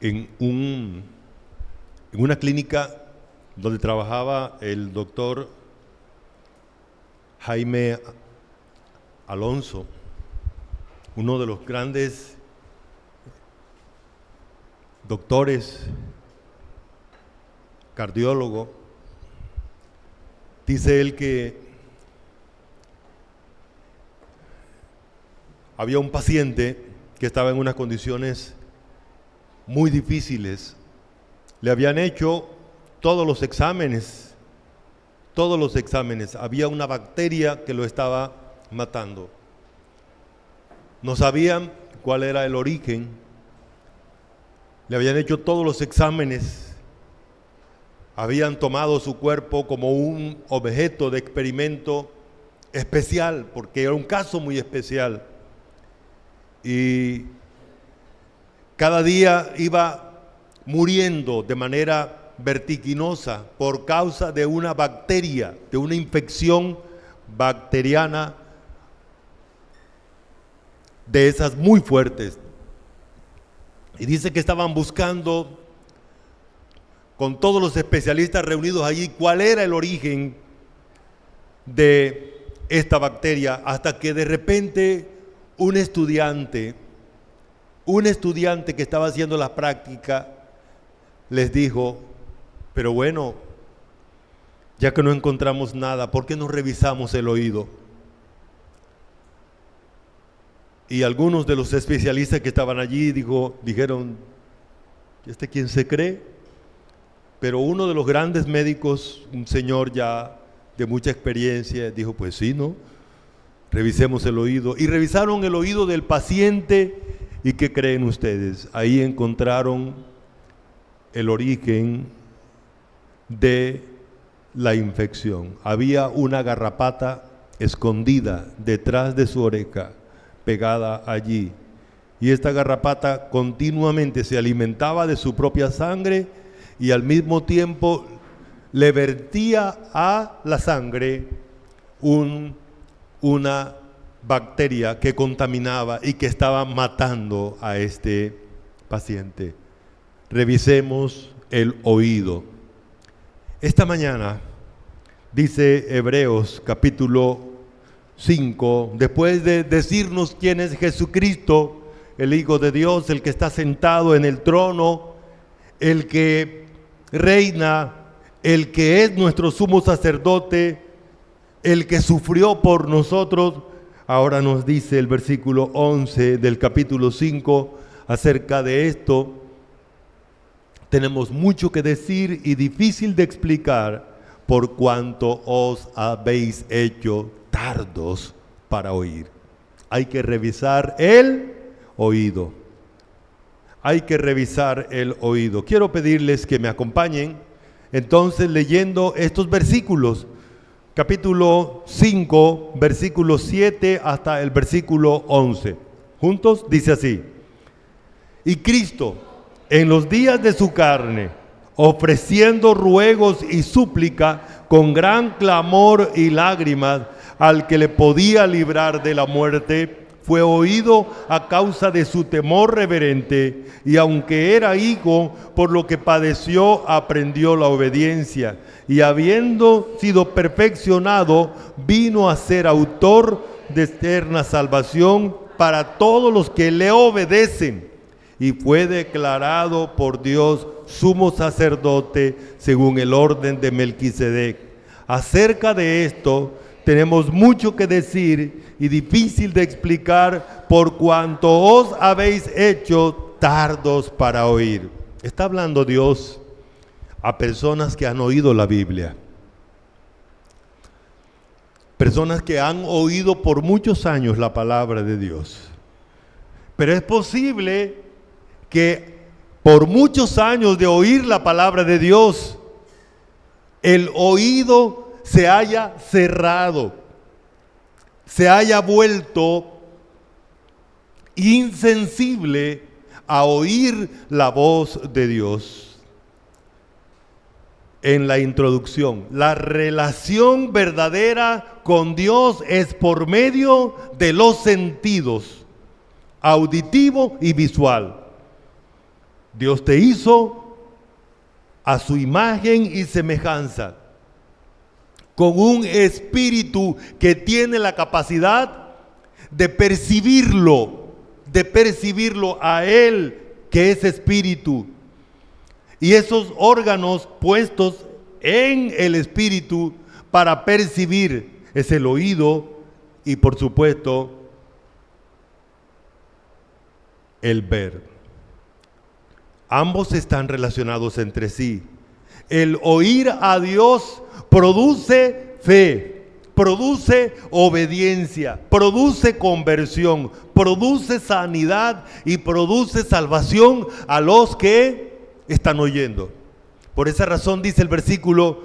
en una clínica donde trabajaba el doctor Jaime Alonso, uno de los grandes doctores, cardiólogo. Dice él que había un paciente que estaba en unas condiciones muy difíciles. Le habían hecho todos los exámenes. Había una bacteria que lo estaba matando. No sabían cuál era el origen. Le habían hecho todos los exámenes. Habían tomado su cuerpo como un objeto de experimento especial, porque era un caso muy especial. Y cada día iba muriendo de manera vertiginosa por causa de una bacteria, de una infección bacteriana de esas muy fuertes. Y dice que estaban buscando con todos los especialistas reunidos allí cuál era el origen de esta bacteria, hasta que de repente un estudiante que estaba haciendo la práctica les dijo: pero bueno, ya que no encontramos nada, ¿por qué no revisamos el oído? Y algunos de los especialistas que estaban allí dijeron: ¿este quién se cree? Pero uno de los grandes médicos, un señor ya de mucha experiencia, dijo: pues sí, ¿no? Revisemos el oído. Y revisaron el oído del paciente, ¿y qué creen ustedes? Ahí encontraron el origen de la infección. Había una garrapata escondida detrás de su oreja, pegada allí. Y esta garrapata continuamente se alimentaba de su propia sangre y al mismo tiempo le vertía a la sangre una bacteria que contaminaba y que estaba matando a este paciente. Revisemos el oído. Esta mañana, dice Hebreos capítulo 5, después de decirnos quién es Jesucristo, el Hijo de Dios, el que está sentado en el trono, el que reina, el que es nuestro sumo sacerdote, el que sufrió por nosotros. Ahora nos dice el versículo 11 del capítulo 5 acerca de esto. Tenemos mucho que decir y difícil de explicar, por cuanto os habéis hecho tardos para oír. Hay que revisar el oído. Hay que revisar el oído. Quiero pedirles que me acompañen entonces leyendo estos versículos. Capítulo 5, versículo 7 hasta el versículo 11. Juntos dice así: y Cristo, en los días de su carne, ofreciendo ruegos y súplica con gran clamor y lágrimas al que le podía librar de la muerte, fue oído a causa de su temor reverente, y aunque era hijo, por lo que padeció, aprendió la obediencia, y habiendo sido perfeccionado, vino a ser autor de eterna salvación para todos los que le obedecen, y fue declarado por Dios sumo sacerdote según el orden de Melquisedec. Acerca de esto tenemos mucho que decir y difícil de explicar, por cuanto os habéis hecho tardos para oír. Está hablando Dios a personas que han oído la Biblia, personas que han oído por muchos años la palabra de Dios. Pero es posible que por muchos años de oír la palabra de Dios, el oído se haya cerrado, se haya vuelto insensible a oír la voz de Dios. En la introducción, la relación verdadera con Dios es por medio de los sentidos, auditivo y visual. Dios te hizo a su imagen y semejanza, con un espíritu que tiene la capacidad de percibirlo a Él, que es espíritu. Y esos órganos puestos en el espíritu para percibir es el oído y, por supuesto, el ver. Ambos están relacionados entre sí. El oír a Dios produce fe, produce obediencia, produce conversión, produce sanidad y produce salvación a los que están oyendo. Por esa razón dice el versículo: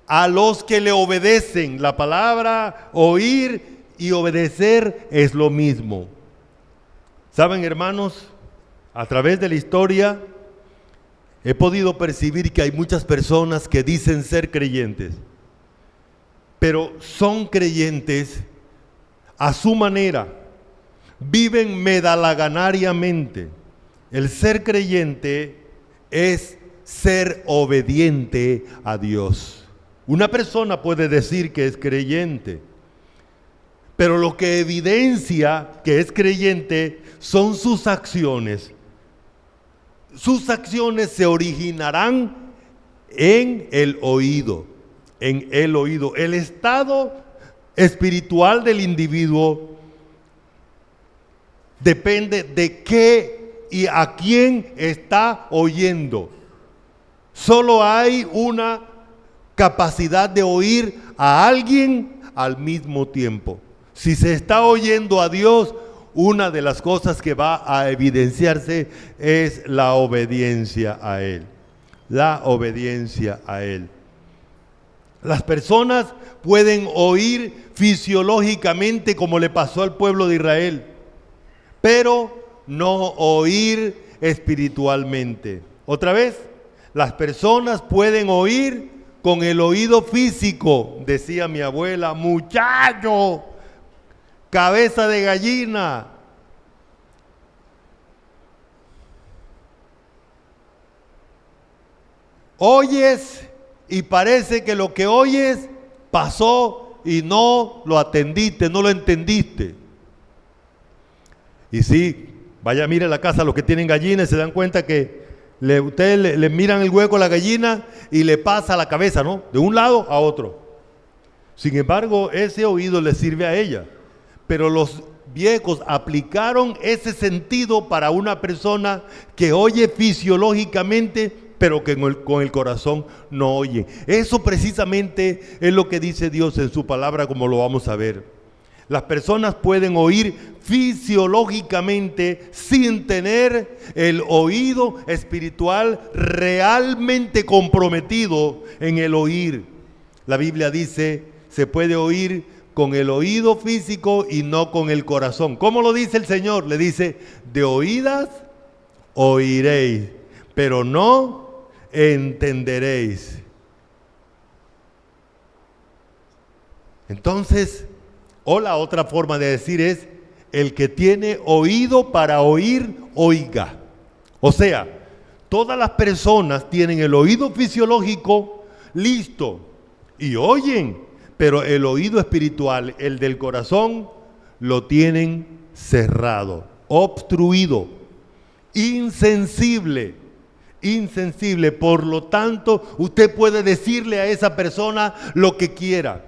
a los que le obedecen. La palabra oír y obedecer es lo mismo. ¿Saben, hermanos? A través de la historia he podido percibir que hay muchas personas que dicen ser creyentes, pero son creyentes a su manera, viven medalaganariamente. El ser creyente es ser obediente a Dios. Una persona puede decir que es creyente, pero lo que evidencia que es creyente son sus acciones. Sus acciones se originarán en el oído, El estado espiritual del individuo depende de qué y a quién está oyendo. Solo hay una capacidad de oír a alguien al mismo tiempo. Si se está oyendo a Dios, una de las cosas que va a evidenciarse es la obediencia a Él. La obediencia a Él. Las personas pueden oír fisiológicamente, como le pasó al pueblo de Israel, pero no oír espiritualmente. Otra vez, las personas pueden oír con el oído físico, decía mi abuela: muchacho, cabeza de gallina. Oyes y parece que lo que oyes pasó y no lo atendiste, no lo entendiste. Y sí, vaya, mire la casa, los que tienen gallinas se dan cuenta que ustedes le miran el hueco a la gallina y le pasa la cabeza, ¿no? De un lado a otro. Sin embargo, ese oído le sirve a ella. Pero los viejos aplicaron ese sentido para una persona que oye fisiológicamente, pero que con el corazón no oye. Eso precisamente es lo que dice Dios en su palabra, como lo vamos a ver. Las personas pueden oír fisiológicamente sin tener el oído espiritual realmente comprometido en el oír. La Biblia dice: se puede oír con el oído físico y no con el corazón. ¿Cómo lo dice el Señor? Le dice: de oídas oiréis, pero no entenderéis. Entonces, o la otra forma de decir es: el que tiene oído para oír, oiga. O sea, todas las personas tienen el oído fisiológico listo y oyen, pero el oído espiritual, el del corazón, lo tienen cerrado, obstruido, insensible. Por lo tanto, usted puede decirle a esa persona lo que quiera.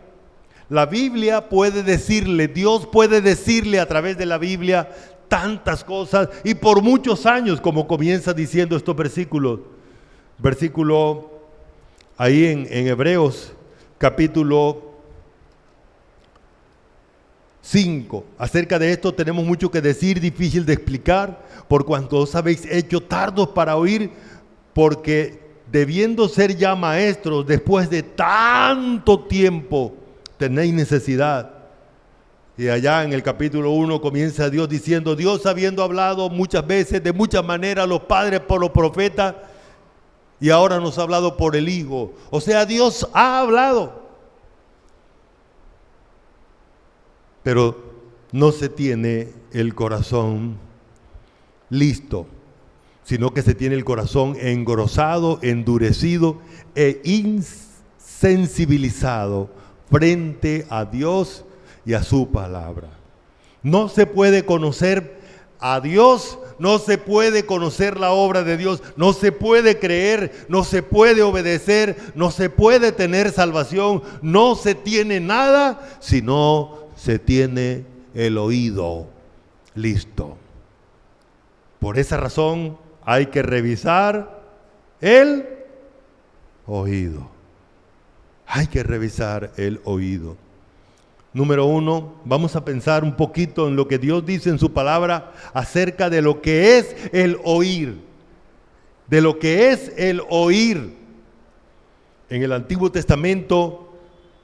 La Biblia puede decirle, Dios puede decirle a través de la Biblia tantas cosas, y por muchos años, como comienza diciendo estos versículos. Versículo ahí en Hebreos, capítulo 5. Acerca de esto tenemos mucho que decir, difícil de explicar, por cuanto os habéis hecho tardos para oír, porque debiendo ser ya maestros después de tanto tiempo, tenéis necesidad. Y allá en el capítulo 1 comienza Dios diciendo: Dios, habiendo hablado muchas veces, de muchas maneras, a los padres por los profetas, y ahora nos ha hablado por el Hijo. O sea, Dios ha hablado, pero no se tiene el corazón listo. sino que se tiene el corazón engrosado, endurecido e insensibilizado frente a Dios y a su palabra. No se puede conocer a Dios, no se puede conocer la obra de Dios, no se puede creer, no se puede obedecer, no se puede tener salvación, no se tiene nada si no se tiene el oído listo. Por esa razón hay que revisar el oído. Hay que revisar el oído. Número 1, vamos a pensar un poquito en lo que Dios dice en su palabra acerca de lo que es el oír. De lo que es el oír. En el Antiguo Testamento,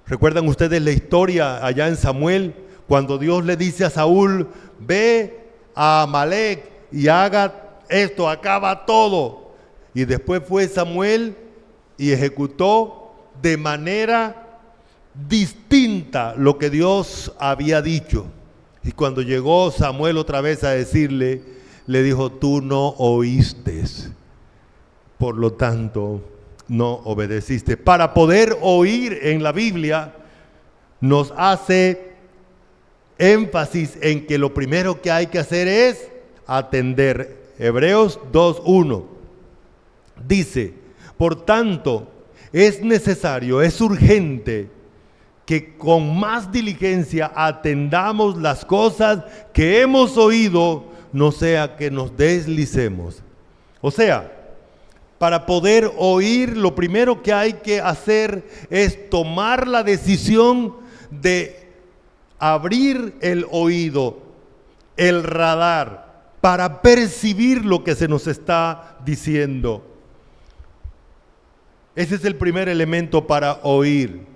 ¿recuerdan ustedes la historia allá en Samuel? Cuando Dios le dice a Saúl, ve a Amalek y haga esto, acaba todo. Y después fue Samuel y ejecutó de manera distinta lo que Dios había dicho. Y cuando llegó Samuel otra vez a decirle, le dijo, tú no oíste, por lo tanto no obedeciste. Para poder oír en la Biblia nos hace énfasis en que lo primero que hay que hacer es atender. Hebreos 2:1 dice, por tanto es necesario, es urgente que con más diligencia atendamos las cosas que hemos oído, no sea que nos deslicemos. O sea, para poder oír, lo primero que hay que hacer es tomar la decisión de abrir el oído, el radar, para percibir lo que se nos está diciendo. Ese es el primer elemento para oír.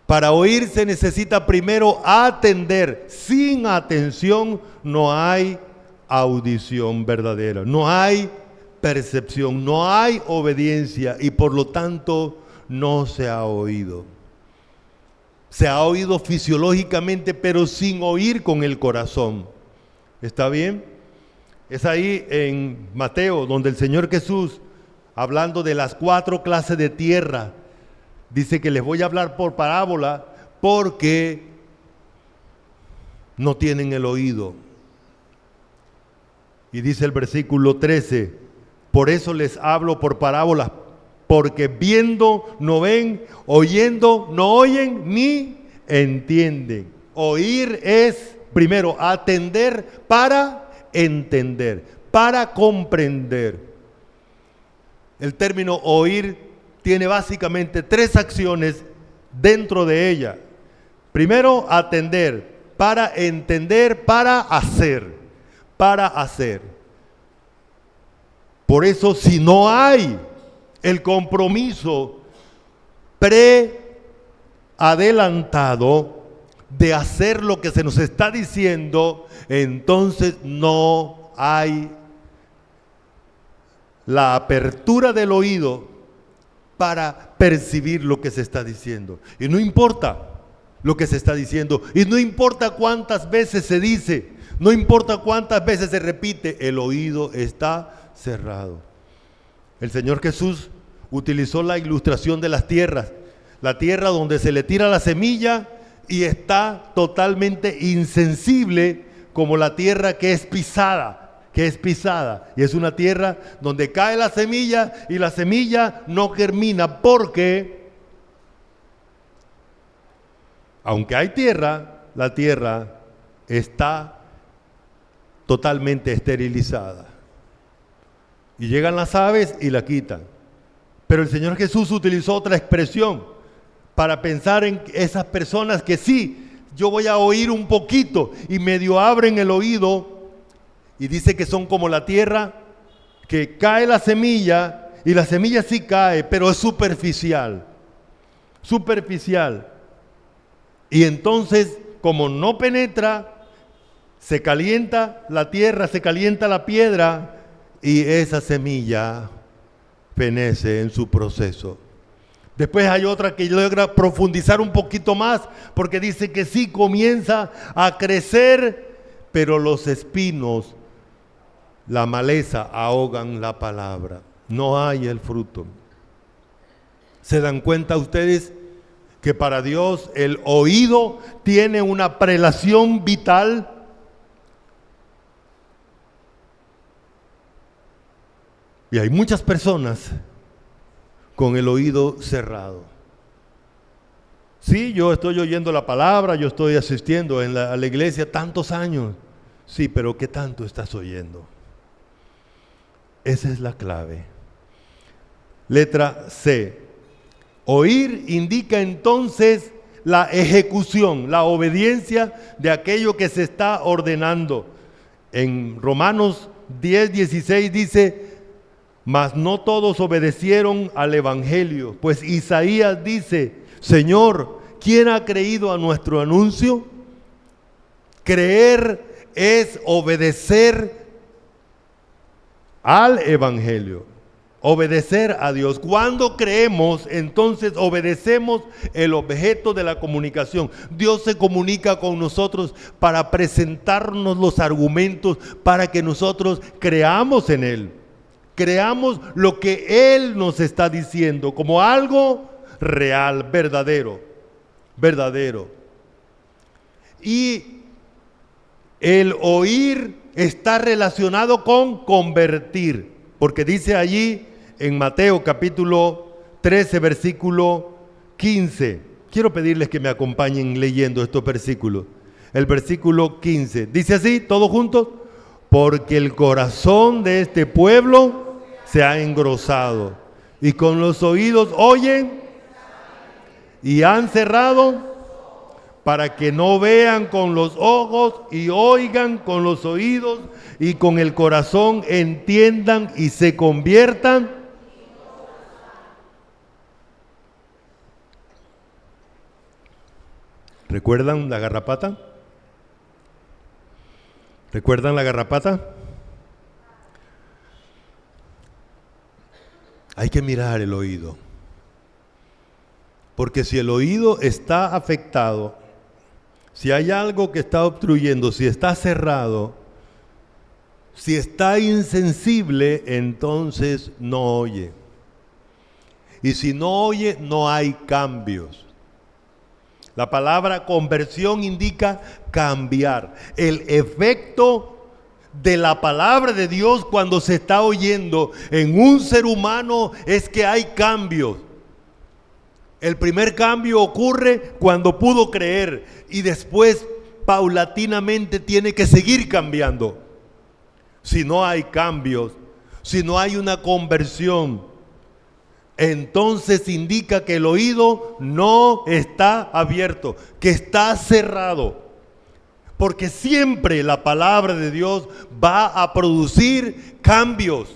Para oír se necesita primero atender. Sin atención no hay audición verdadera, no hay percepción, no hay obediencia y por lo tanto no se ha oído. Se ha oído fisiológicamente, pero sin oír con el corazón. ¿Está bien? Es ahí en Mateo donde el Señor Jesús, hablando de las 4 clases de tierra, dice que les voy a hablar por parábola porque no tienen el oído. Y dice el versículo 13, por eso les hablo por parábolas, porque viendo no ven, oyendo no oyen ni entienden. Oír es primero atender para entender, para comprender. El término oír tiene básicamente 3 acciones dentro de ella. Primero, atender, para entender, para hacer, para hacer. Por eso, si no hay el compromiso preadelantado de hacer lo que se nos está diciendo, entonces no hay la apertura del oído para percibir lo que se está diciendo. Y no importa lo que se está diciendo, y no importa cuántas veces se dice, no importa cuántas veces se repite, el oído está cerrado. El Señor Jesús utilizó la ilustración de las tierras, la tierra donde se le tira la semilla y está totalmente insensible, como la tierra que es pisada, y es una tierra donde cae la semilla y la semilla no germina, porque aunque hay tierra, la tierra está totalmente esterilizada. Y llegan las aves y la quitan. Pero el Señor Jesús utilizó otra expresión para pensar en esas personas que sí, yo voy a oír un poquito y medio abren el oído, y dice que son como la tierra que cae la semilla, y la semilla sí cae, pero es superficial. Y entonces, como no penetra, se calienta la tierra, se calienta la piedra, y esa semilla fenece en su proceso. Después hay otra que logra profundizar un poquito más, porque dice que sí comienza a crecer, pero los espinos la maleza ahogan la palabra. No hay el fruto. ¿Se dan cuenta ustedes que para Dios el oído tiene una prelación vital? Y hay muchas personas con el oído cerrado. Sí, yo estoy oyendo la palabra, yo estoy asistiendo a la iglesia tantos años. Sí, pero ¿qué tanto estás oyendo? Esa es la clave. Letra C. Oír indica entonces la ejecución, la obediencia de aquello que se está ordenando. En Romanos 10:16 dice: mas no todos obedecieron al evangelio, pues Isaías dice: Señor, ¿quién ha creído a nuestro anuncio? Creer es obedecer al evangelio, obedecer a Dios. Cuando creemos, entonces obedecemos el objeto de la comunicación. Dios se comunica con nosotros para presentarnos los argumentos para que nosotros creamos en Él. Creamos lo que Él nos está diciendo como algo real, verdadero. Y el oír está relacionado con convertir, porque dice allí en Mateo capítulo 13, versículo 15. Quiero pedirles que me acompañen leyendo estos versículos. El versículo 15 dice así, todos juntos: porque el corazón de este pueblo se ha engrosado, y con los oídos oyen y han cerrado, para que no vean con los ojos y oigan con los oídos y con el corazón entiendan y se conviertan. ¿Recuerdan la garrapata? ¿Recuerdan la garrapata? Hay que mirar el oído, porque si el oído está afectado, si hay algo que está obstruyendo, si está cerrado, si está insensible, entonces no oye. Y si no oye, no hay cambios. La palabra conversión indica cambiar. El efecto de la palabra de Dios cuando se está oyendo en un ser humano es que hay cambios. El primer cambio ocurre cuando pudo creer y después paulatinamente tiene que seguir cambiando. Si no hay cambios, si no hay una conversión, entonces indica que el oído no está abierto, que está cerrado. Porque siempre la palabra de Dios va a producir cambios.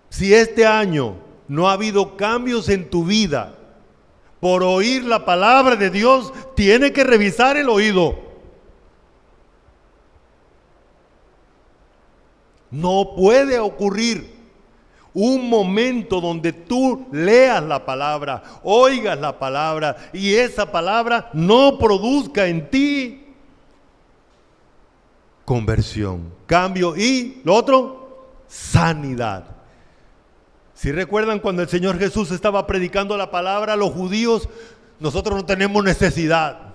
Si este año no ha habido cambios en tu vida por oír la palabra de Dios, tiene que revisar el oído. No puede ocurrir un momento donde tú leas la palabra, oigas la palabra y esa palabra no produzca en ti conversión, cambio y lo otro, sanidad. Si recuerdan cuando el Señor Jesús estaba predicando la palabra a los judíos, nosotros no tenemos necesidad,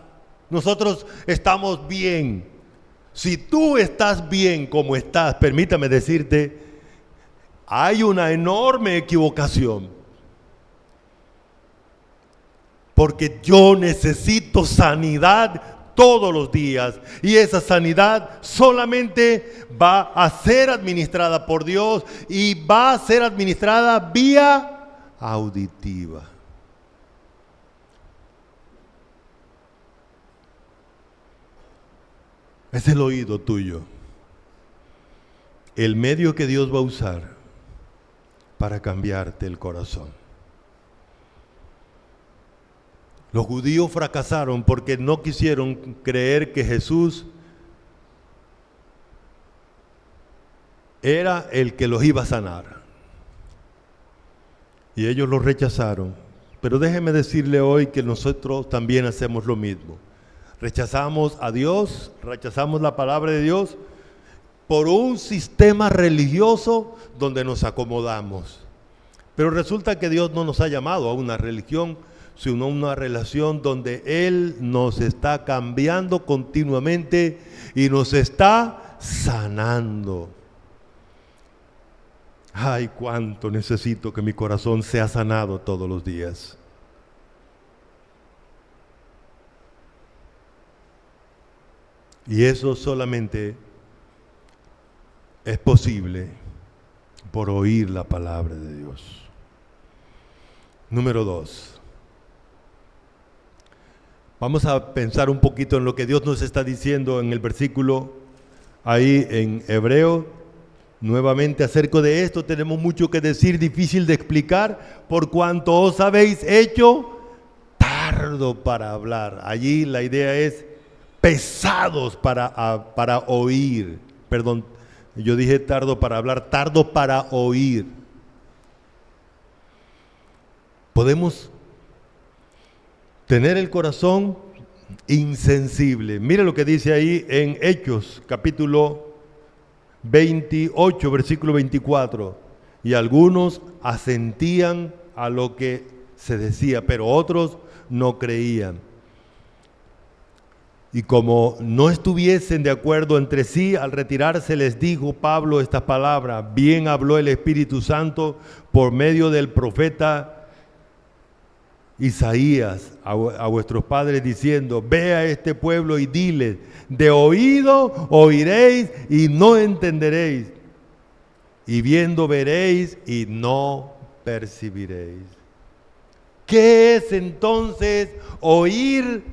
nosotros estamos bien. Si tú estás bien como estás, permítame decirte, hay una enorme equivocación. Porque yo necesito sanidad todos los días. Y esa sanidad solamente va a ser administrada por Dios y va a ser administrada vía auditiva. Es el oído tuyo. El medio que Dios va a usar para cambiarte el corazón. Los judíos fracasaron porque no quisieron creer que Jesús era el que los iba a sanar. Y ellos lo rechazaron. Pero déjeme decirle hoy que nosotros también hacemos lo mismo. Rechazamos a Dios, rechazamos la palabra de Dios por un sistema religioso donde nos acomodamos. Pero resulta que Dios no nos ha llamado a una religión, sino a una relación donde Él nos está cambiando continuamente y nos está sanando. Ay, cuánto necesito que mi corazón sea sanado todos los días. Y eso solamente es posible por oír la palabra de Dios. Número 2. Vamos a pensar un poquito en lo que Dios nos está diciendo en el versículo ahí en Hebreo. Nuevamente acerca de esto tenemos mucho que decir, difícil de explicar, por cuanto os habéis hecho tardo para hablar. Allí la idea es pesados para oír. Perdón, yo dije tardo para hablar, tardo para oír. Podemos tener el corazón insensible. Mire lo que dice ahí en Hechos, capítulo 28, versículo 24. Y algunos asentían a lo que se decía, pero otros no creían. Y como no estuviesen de acuerdo entre sí, al retirarse les dijo Pablo estas palabras: bien habló el Espíritu Santo por medio del profeta Isaías a vuestros padres diciendo: ve a este pueblo y diles, de oído oiréis y no entenderéis, y viendo veréis y no percibiréis. ¿Qué es entonces oír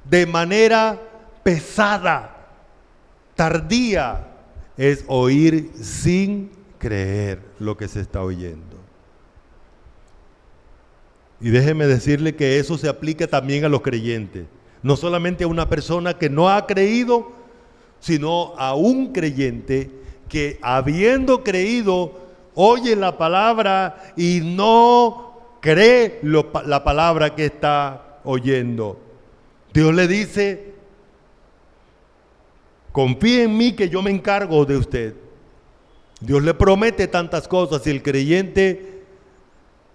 de manera pesada, tardía? Es oír sin creer lo que se está oyendo. Y déjeme decirle que eso se aplica también a los creyentes. No solamente a una persona que no ha creído, sino a un creyente que, habiendo creído, oye la palabra y no cree la palabra que está oyendo. Dios le dice: confíe en mí que yo me encargo de usted. Dios le promete tantas cosas y el creyente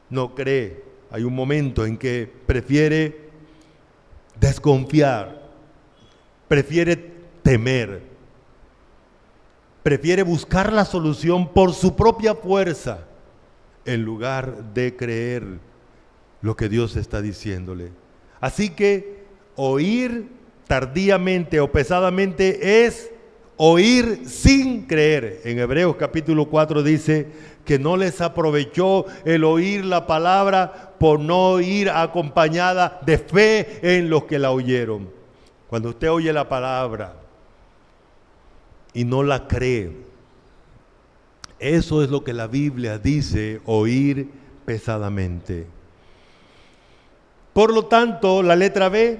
no cree. Hay un momento en que prefiere desconfiar, prefiere temer, prefiere buscar la solución por su propia fuerza en lugar de creer lo que Dios está diciéndole. Así que oír tardíamente o pesadamente es oír sin creer. En Hebreos capítulo 4 dice que no les aprovechó el oír la palabra por no ir acompañada de fe en los que la oyeron. Cuando usted oye la palabra y no la cree, eso es lo que la Biblia dice, oír pesadamente. Por lo tanto, la letra B,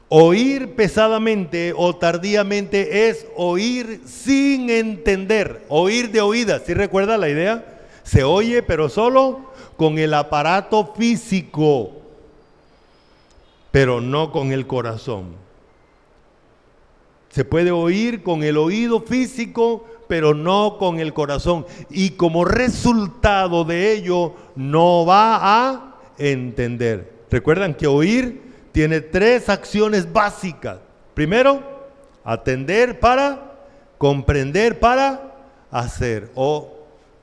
oír pesadamente o tardíamente es oír sin entender, oír de oídas. ¿Sí recuerda la idea? Se oye, pero solo con el aparato físico, pero no con el corazón. Se puede oír con el oído físico, pero no con el corazón. Y como resultado de ello, no va a entender. ¿Recuerdan que oír tiene 3 acciones básicas? Primero, atender para, comprender para, hacer o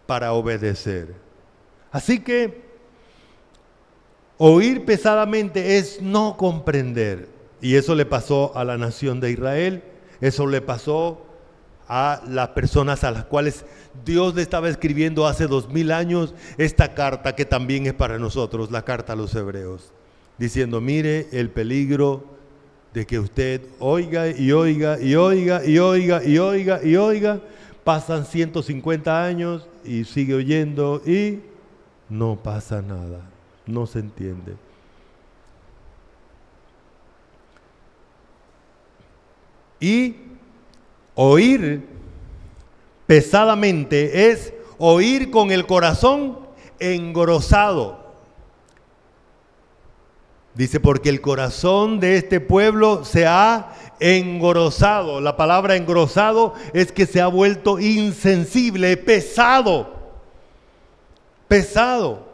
para obedecer. Así que oír pesadamente es no comprender. Y eso le pasó a la nación de Israel, eso le pasó a las personas a las cuales Dios le estaba escribiendo hace 2000 años esta carta que también es para nosotros, la carta a los hebreos, diciendo: mire el peligro de que usted oiga y oiga y oiga y oiga y oiga y oiga. Pasan 150 años y sigue oyendo y no pasa nada, no se entiende. Y oír pesadamente es oír con el corazón engrosado. Dice, porque el corazón de este pueblo se ha engrosado. La palabra engrosado es que se ha vuelto insensible, pesado. Pesado.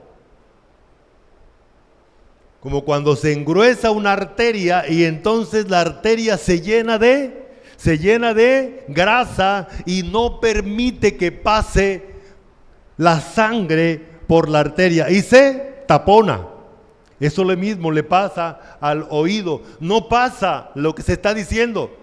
Como cuando se engruesa una arteria y entonces la arteria se llena de grasa y no permite que pase la sangre por la arteria y se tapona. Eso lo mismo le pasa al oído. No pasa lo que se está diciendo.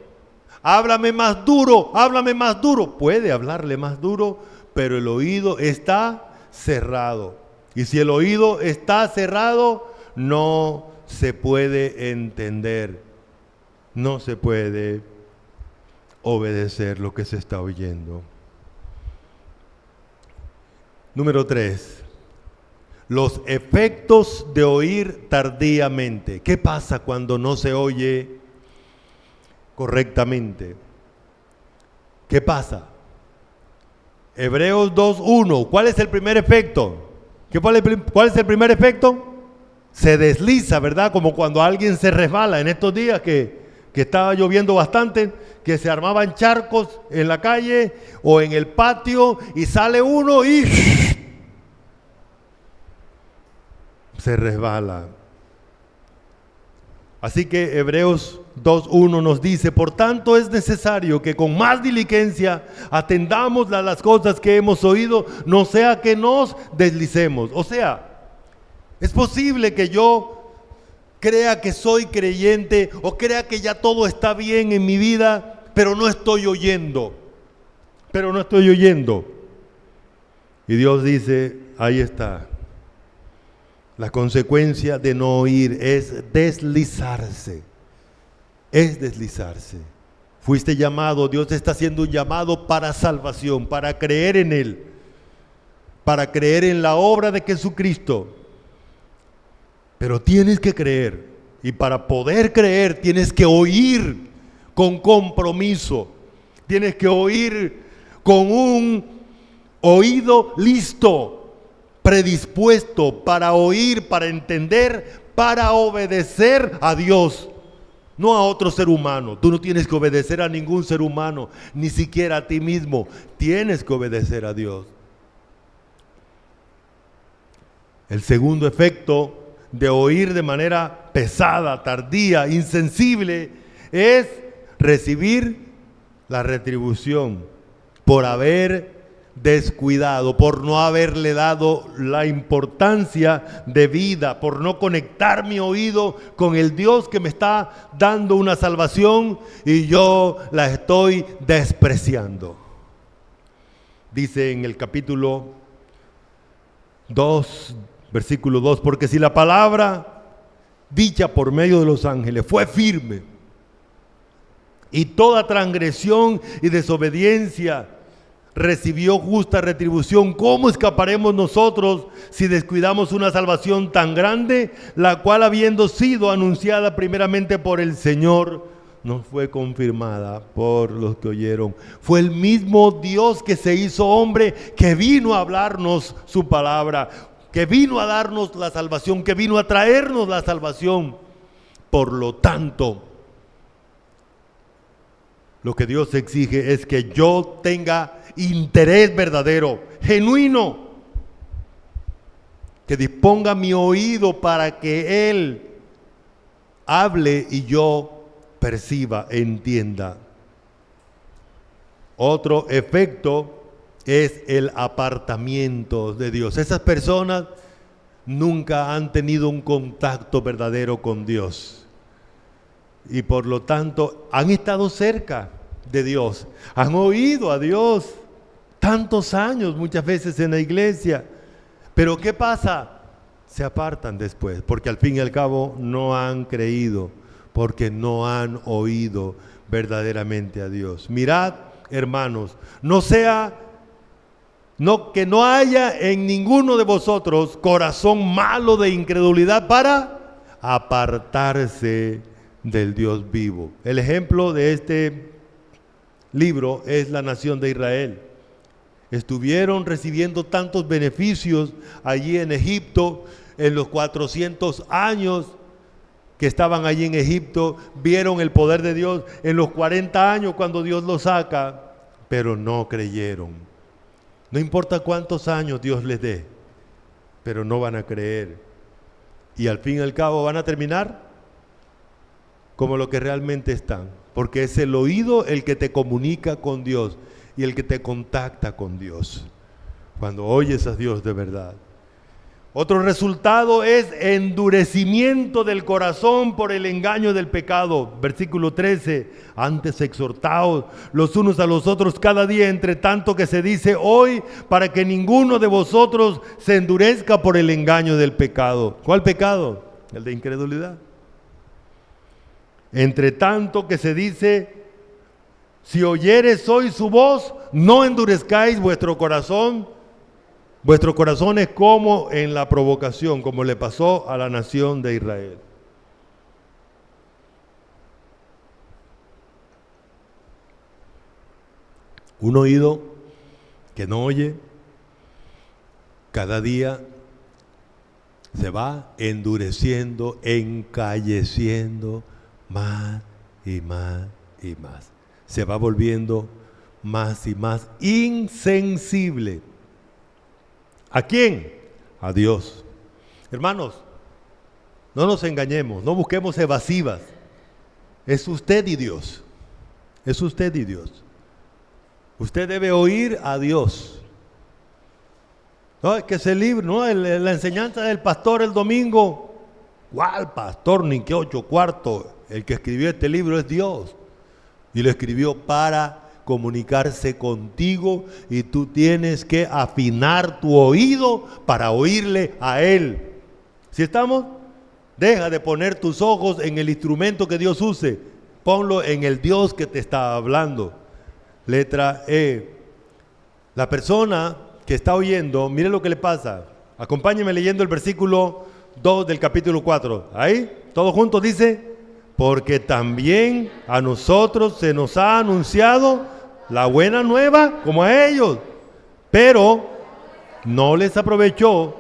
Háblame más duro, háblame más duro. Puede hablarle más duro, pero el oído está cerrado. Y si el oído está cerrado, no se puede entender. No se puede obedecer lo que se está oyendo. Número 3. Los efectos de oír tardíamente. ¿Qué pasa cuando no se oye correctamente? ¿Qué pasa? Hebreos 2:1. ¿Cuál es el primer efecto? ¿Cuál es el primer efecto? Se desliza, ¿verdad? Como cuando alguien se resbala. En estos días que estaba lloviendo bastante, que se armaban charcos en la calle o en el patio y sale uno y se resbala. Así que Hebreos 2:1 nos dice, por tanto es necesario que con más diligencia atendamos a las cosas que hemos oído, no sea que nos deslicemos. O sea, es posible que yo crea que soy creyente o crea que ya todo está bien en mi vida, pero no estoy oyendo. Y Dios dice, ahí está. La consecuencia de no oír es deslizarse. Fuiste llamado, Dios te está haciendo un llamado para salvación, para creer en Él, para creer en la obra de Jesucristo. Pero tienes que creer, y para poder creer tienes que oír con compromiso, tienes que oír con un oído listo, predispuesto para oír, para entender, para obedecer a Dios, no a otro ser humano. Tú no tienes que obedecer a ningún ser humano, ni siquiera a ti mismo. Tienes que obedecer a Dios. El segundo efecto de oír de manera pesada, tardía, insensible, es recibir la retribución por haber descuidado, por no haberle dado la importancia de vida, por no conectar mi oído con el Dios que me está dando una salvación y yo la estoy despreciando. Dice en el capítulo 2, versículo 2, porque si la palabra dicha por medio de los ángeles fue firme y toda transgresión y desobediencia recibió justa retribución, ¿cómo escaparemos nosotros si descuidamos una salvación tan grande, la cual habiendo sido anunciada primeramente por el Señor, no fue confirmada por los que oyeron? Fue el mismo Dios que se hizo hombre, que vino a hablarnos su palabra, que vino a darnos la salvación, que vino a traernos la salvación. Por lo tanto, lo que Dios exige es que yo tenga interés verdadero, genuino, que disponga mi oído para que Él hable y yo perciba, entienda. Otro efecto es el apartamiento de Dios. Esas personas nunca han tenido un contacto verdadero con Dios y por lo tanto han estado cerca de Dios, han oído a Dios tantos años, muchas veces en la iglesia, pero ¿qué pasa? Se apartan después, porque al fin y al cabo no han creído, porque no han oído verdaderamente a Dios. Mirad, hermanos, que no haya en ninguno de vosotros corazón malo de incredulidad para apartarse del Dios vivo. El ejemplo de este libro es la nación de Israel. Estuvieron recibiendo tantos beneficios allí en Egipto en los 400 años que estaban allí en Egipto vieron el poder de Dios en los 40 años cuando Dios los saca, pero no creyeron. No importa cuántos años Dios les dé, pero no van a creer. Y al fin y al cabo van a terminar como lo que realmente están, porque es el oído el que te comunica con Dios y el que te contacta con Dios, cuando oyes a Dios de verdad. Otro resultado es endurecimiento del corazón por el engaño del pecado. Versículo 13, antes exhortaos los unos a los otros cada día, entre tanto que se dice hoy, para que ninguno de vosotros se endurezca por el engaño del pecado. ¿Cuál pecado? El de incredulidad. Entre tanto que se dice, si oyeres hoy su voz, no endurezcáis vuestro corazón. Vuestro corazón es como en la provocación, como le pasó a la nación de Israel. Un oído que no oye, cada día se va endureciendo, encalleciendo más y más y más. Se va volviendo más y más insensible. ¿A quién? A Dios. Hermanos, no nos engañemos, no busquemos evasivas. Es usted y Dios. Es usted y Dios. Usted debe oír a Dios. No, es que ese libro, no, la enseñanza del pastor el domingo. ¿Cuál pastor? Ni que 8 cuartos. El que escribió este libro es Dios. Y lo escribió para comunicarse contigo, y tú tienes que afinar tu oído para oírle a Él. ¿Sí estamos? Deja de poner tus ojos en el instrumento que Dios use, ponlo en el Dios que te está hablando. Letra E. La persona que está oyendo, mire lo que le pasa. Acompáñeme leyendo el versículo 2 del capítulo 4. Ahí, todos juntos dice: porque también a nosotros se nos ha anunciado la buena nueva como a ellos, pero no les aprovechó.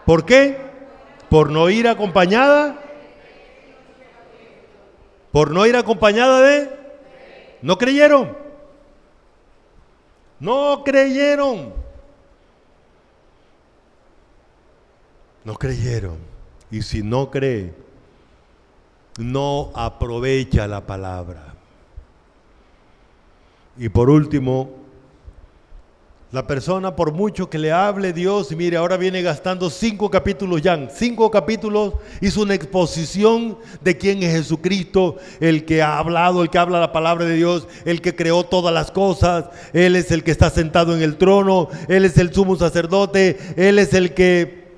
¿Por qué? Por no ir acompañada. Por no ir acompañada de... No creyeron. No creyeron. No creyeron. Y si no cree, no aprovecha la palabra. Y por último, la persona, por mucho que le hable Dios, y mire, ahora viene gastando 5 capítulos ya, 5 capítulos, hizo una exposición de quién es Jesucristo, el que ha hablado, el que habla la palabra de Dios, el que creó todas las cosas. Él es el que está sentado en el trono, Él es el sumo sacerdote, Él es el que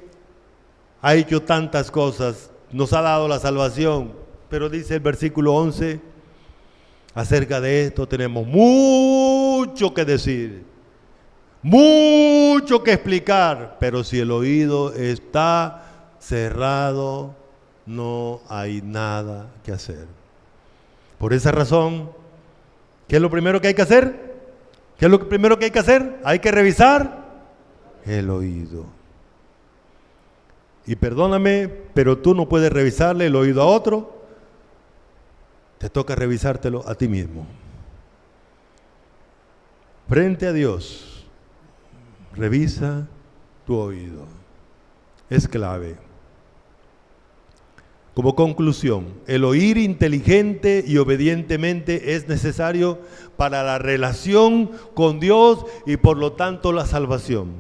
ha hecho tantas cosas, nos ha dado la salvación. Pero dice el versículo 11, acerca de esto tenemos mucho que decir, mucho que explicar, pero si el oído está cerrado, no hay nada que hacer. Por esa razón, ¿qué es lo primero que hay que hacer? ¿Qué es lo primero que hay que hacer? Hay que revisar el oído. Y perdóname, pero tú no puedes revisarle el oído a otro. Te toca revisártelo a ti mismo. Frente a Dios, revisa tu oído. Es clave. Como conclusión, el oír inteligente y obedientemente es necesario para la relación con Dios y por lo tanto la salvación.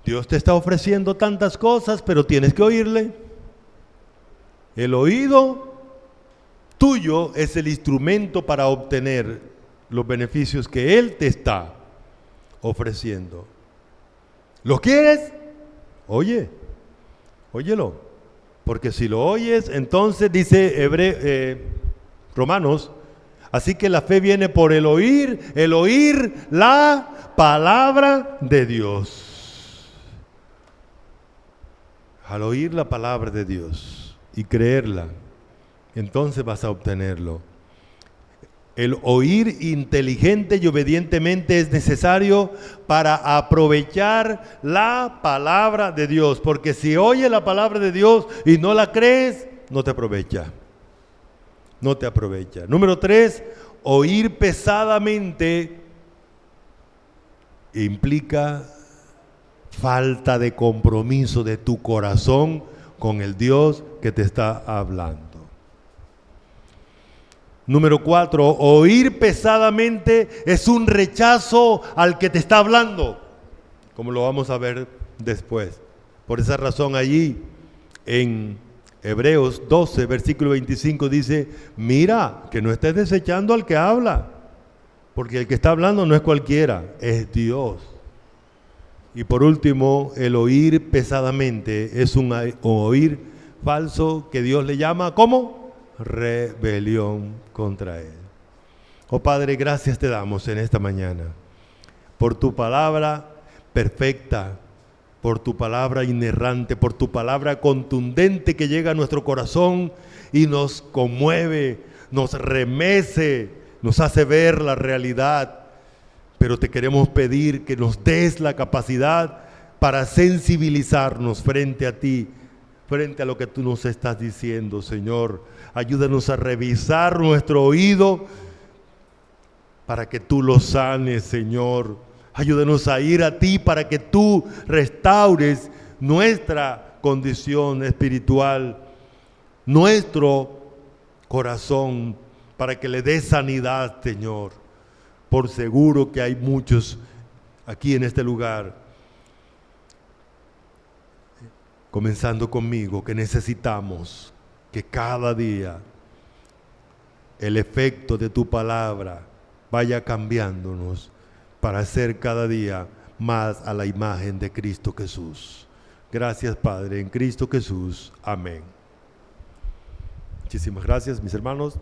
Dios te está ofreciendo tantas cosas, pero tienes que oírle. El oído tuyo es el instrumento para obtener los beneficios que Él te está ofreciendo. ¿Lo quieres? Óyelo. Porque si lo oyes, entonces dice Romanos, así que la fe viene por el oír la palabra de Dios. Al oír la palabra de Dios y creerla, entonces vas a obtenerlo. El oír inteligente y obedientemente es necesario para aprovechar la palabra de Dios. Porque si oyes la palabra de Dios y no la crees, no te aprovecha. No te aprovecha. Número 3, oír pesadamente implica falta de compromiso de tu corazón con el Dios que te está hablando. Número 4, oír pesadamente es un rechazo al que te está hablando, como lo vamos a ver después. Por esa razón allí en Hebreos 12, versículo 25 dice, mira, que no estés desechando al que habla, porque el que está hablando no es cualquiera, es Dios. Y por último, el oír pesadamente es un oír falso que Dios le llama, ¿cómo? Rebelión contra Él. Oh Padre, gracias te damos en esta mañana por tu palabra perfecta, por tu palabra inerrante, por tu palabra contundente que llega a nuestro corazón y nos conmueve, nos remece, nos hace ver la realidad. Pero te queremos pedir que nos des la capacidad para sensibilizarnos frente a ti, frente a lo que tú nos estás diciendo, Señor. Ayúdanos a revisar nuestro oído para que tú lo sanes, Señor. Ayúdanos a ir a ti para que tú restaures nuestra condición espiritual, nuestro corazón, para que le des sanidad, Señor. Por seguro que hay muchos aquí en este lugar, comenzando conmigo, que necesitamos que cada día el efecto de tu palabra vaya cambiándonos para ser cada día más a la imagen de Cristo Jesús. Gracias, Padre, en Cristo Jesús. Amén. Muchísimas gracias, mis hermanos.